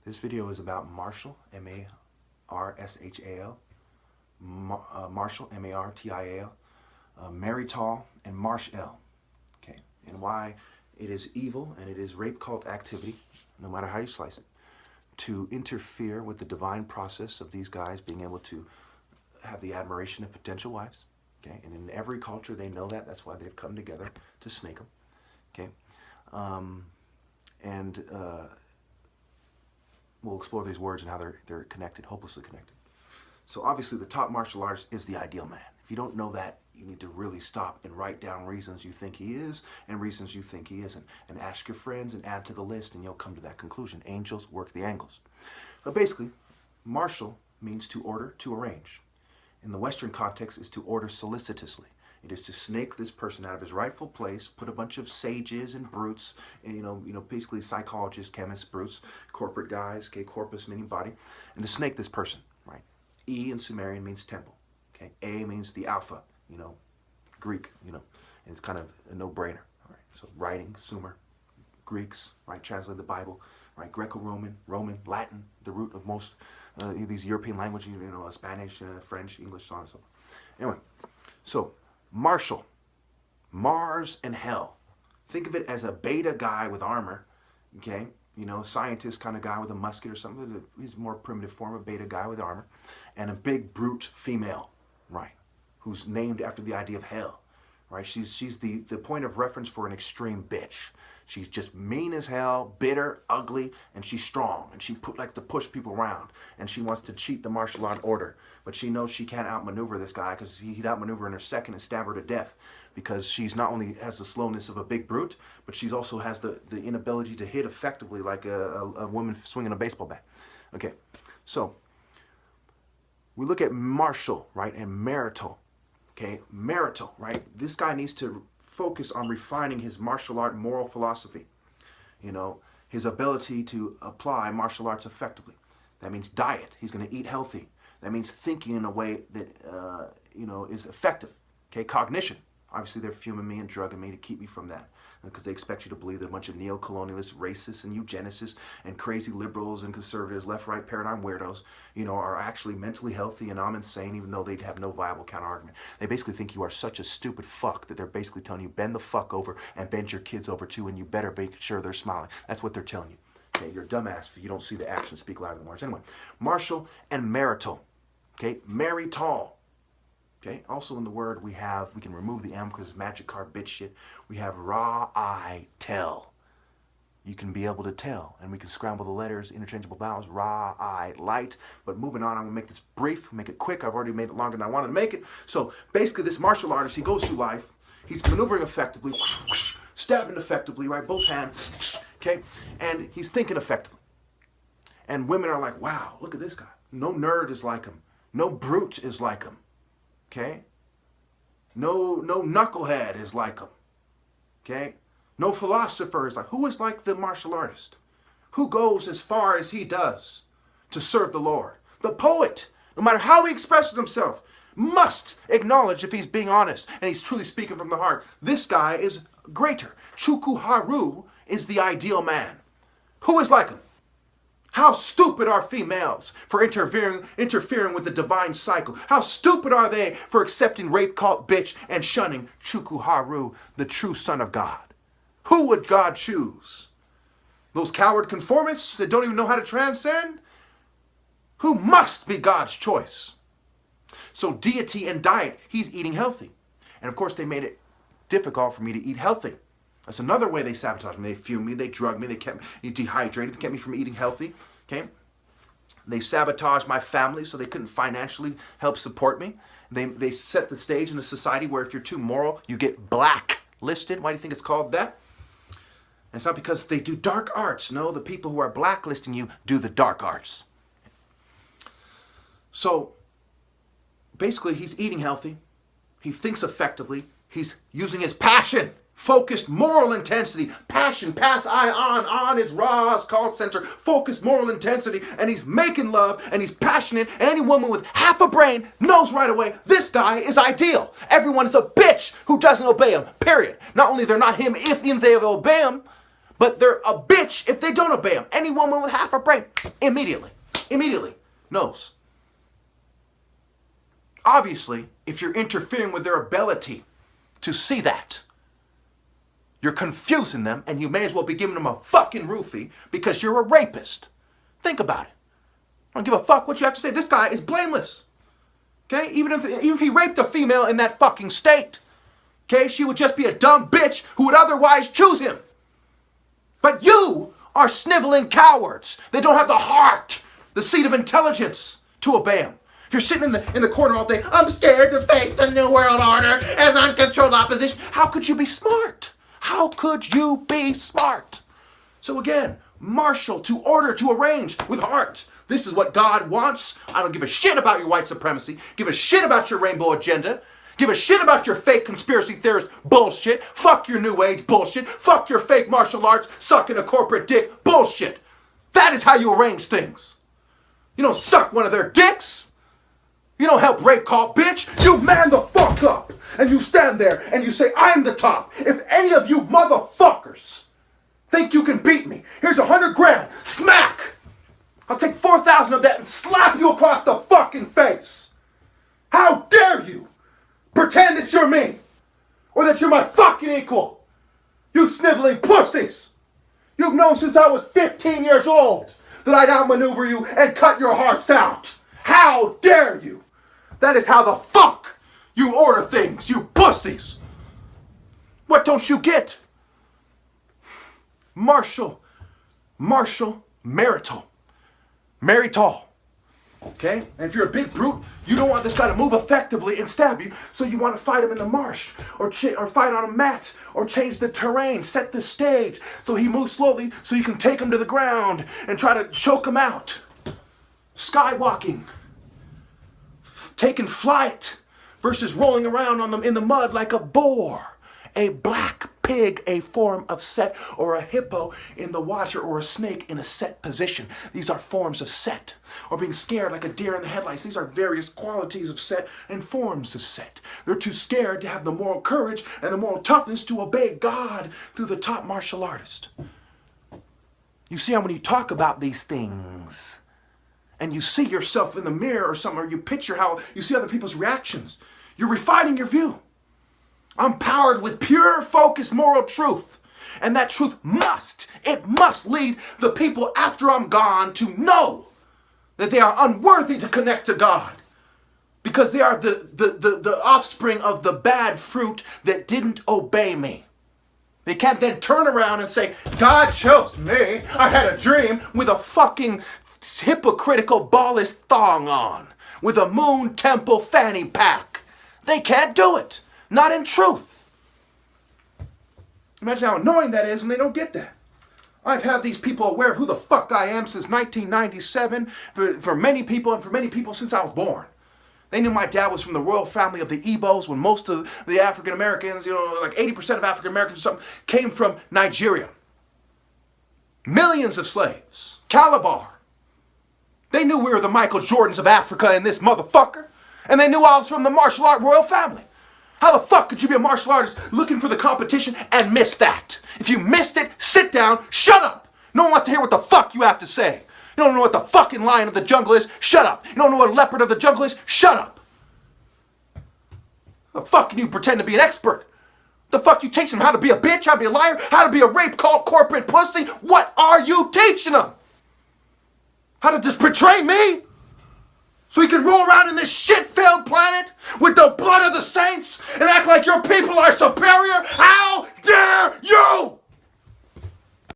This video is about Marshall, M-A-R-S-H-A-L, Marshall, M-A-R-T-I-A-L, Maritol, and Marsh-L, okay, and why it is evil and it is rape cult activity, no matter how you slice it, to interfere with the divine process of these guys being able to have the admiration of potential wives, okay, and in every culture they know that. That's why they've come together to snake them, okay, we'll explore these words and how they're connected, hopelessly connected. So obviously the top martial artist is the ideal man. If you don't know that, you need to really stop and write down reasons you think he is and reasons you think he isn't. And ask your friends and add to the list and you'll come to that conclusion. Angels work the angles. But basically, martial means to order, to arrange. In the Western context, is to order solicitously. It is to snake this person out of his rightful place, put a bunch of sages and brutes, and, basically psychologists, chemists, brutes, corporate guys, okay, corpus meaning body, and to snake this person, right? E in Sumerian means temple, okay? A means the alpha, Greek, and it's kind of a no-brainer, all right? So writing, Sumer, Greeks, right? Translate the Bible, right? Greco-Roman, Roman, Latin, the root of most these European languages, Spanish, French, English, so on and so forth. Anyway, so Marshall, Mars and hell. Think of it as a beta guy with armor, okay? Scientist kind of guy with a musket or something. He's a more primitive form of beta guy with armor. And a big brute female, right? Who's named after the idea of hell, right? She's the point of reference for an extreme bitch. She's just mean as hell, bitter, ugly, and she's strong. And she likes to push people around. And she wants to cheat the martial art order. But she knows she can't outmaneuver this guy because he'd outmaneuver in her second and stab her to death. Because she's not only has the slowness of a big brute, but she also has the inability to hit effectively like a woman swinging a baseball bat. Okay, so we look at martial, right, and marital. Okay, marital, right? This guy needs to focus on refining his martial art moral philosophy. His ability to apply martial arts effectively. That means diet. He's going to eat healthy. That means thinking in a way that, is effective. Okay, cognition. Obviously, they're fuming me and drugging me to keep me from that because they expect you to believe that a bunch of neo-colonialists, racists, and eugenicists, and crazy liberals and conservatives, left-right paradigm weirdos, are actually mentally healthy and I'm insane, even though they have no viable counter-argument. They basically think you are such a stupid fuck that they're basically telling you, bend the fuck over and bend your kids over too, and you better make sure they're smiling. That's what they're telling you. Okay, you're a dumbass if you don't see the actions speak louder than words. Anyway, martial and marital. Okay, maritol. Okay, also in the word we can remove the M because it's magic card bitch shit. We have ra-I-tel. You can be able to tell, and we can scramble the letters, interchangeable vowels, ra-I, light. But moving on, I'm gonna make this brief, make it quick. I've already made it longer than I wanted to make it. So basically this martial artist, he goes through life, he's maneuvering effectively, stabbing effectively, right, both hands, okay, and he's thinking effectively. And women are like, wow, look at this guy. No nerd is like him. No brute is like him. Okay? No knucklehead is like him. Okay? No philosopher is like, who is like the martial artist? Who goes as far as he does to serve the Lord? The poet, no matter how he expresses himself, must acknowledge if he's being honest and he's truly speaking from the heart. This guy is greater. Chuku Haru is the ideal man. Who is like him? How stupid are females for interfering with the divine cycle? How stupid are they for accepting rape cult bitch and shunning Chuku Haru, the true son of God? Who would God choose? Those coward conformists that don't even know how to transcend? Who must be God's choice? So deity and diet, he's eating healthy. And of course they made it difficult for me to eat healthy. That's another way they sabotaged me. They fumed me, they drugged me, they kept me dehydrated, they kept me from eating healthy. Okay? They sabotaged my family so they couldn't financially help support me. They set the stage in a society where if you're too moral, you get blacklisted. Why do you think it's called that? And it's not because they do dark arts. No, the people who are blacklisting you do the dark arts. So basically he's eating healthy. He thinks effectively. He's using his passion. Focused moral intensity, passion, pass I on is Ra's call center, focused moral intensity, and he's making love, and he's passionate, and any woman with half a brain knows right away, this guy is ideal. Everyone is a bitch who doesn't obey him, period. Not only they're not him if they obey him, But they're a bitch if they don't obey them. Any woman with half a brain, immediately knows. Obviously, if you're interfering with their ability to see that, you're confusing them, and you may as well be giving them a fucking roofie because you're a rapist. Think about it. I don't give a fuck what you have to say. This guy is blameless. Okay? Even if he raped a female in that fucking state, okay, she would just be a dumb bitch who would otherwise choose him. But you are sniveling cowards. They don't have the heart, the seat of intelligence to obey him. If you're sitting in the corner all day, I'm scared to face the New World Order as uncontrolled opposition. How could you be smart? How could you be smart? So again, marshal, to order, to arrange with heart. This is what God wants. I don't give a shit about your white supremacy. Give a shit about your rainbow agenda. Give a shit about your fake conspiracy theorist bullshit. Fuck your new age bullshit. Fuck your fake martial arts sucking a corporate dick bullshit. That is how you arrange things. You don't suck one of their dicks. You don't help rape call, bitch. You man the fuck up. And you stand there and you say, I'm the top. If any of you motherfuckers think you can beat me, here's 100 grand. Smack. I'll take 4,000 of that and slap you across the fucking face. How dare you pretend that you're me, or that you're my fucking equal. You sniveling pussies. You've known since I was 15 years old that I'd outmaneuver you and cut your hearts out. How dare you? That is how the fuck you order things, you pussies. What don't you get? Marshal, marital. Okay? And if you're a big brute, you don't want this guy to move effectively and stab you, so you want to fight him in the marsh, or fight on a mat, or change the terrain, set the stage, so he moves slowly, so you can take him to the ground and try to choke him out. Skywalking. Taking flight versus rolling around in the mud like a boar. A black pig, a form of set, or a hippo in the water, or a snake in a set position. These are forms of set. Or being scared like a deer in the headlights. These are various qualities of set and forms of set. They're too scared to have the moral courage and the moral toughness to obey God through the top martial artist. You see how when you talk about these things, and you see yourself in the mirror or something, or you picture how you see other people's reactions, you're refining your view. I'm powered with pure, focused moral truth. And that truth must lead the people after I'm gone to know that they are unworthy to connect to God. Because they are the offspring of the bad fruit that didn't obey me. They can't then turn around and say, God chose me, I had a dream, with a fucking hypocritical ballless thong on, with a moon temple fanny pack. They can't do it. Not in truth. Imagine how annoying that is when they don't get that. I've had these people aware of who the fuck I am since 1997, for many people, and for many people since I was born. They knew my dad was from the royal family of the Igbos, when most of the African Americans, like 80% of African Americans or something, came from Nigeria. Millions of slaves. Calabar. They knew we were the Michael Jordans of Africa in this motherfucker. And they knew I was from the martial art royal family. How the fuck could you be a martial artist looking for the competition and miss that? If you missed it, sit down, shut up. No one wants to hear what the fuck you have to say. You don't know what the fucking lion of the jungle is, shut up. You don't know what a leopard of the jungle is, shut up. The fuck can you pretend to be an expert? The fuck you teaching them how to be a bitch, how to be a liar, how to be a rape called corporate pussy? What are you teaching them? How to just betray me? So you can roll around in this shit-filled planet with the blood of the saints and act like your people are superior?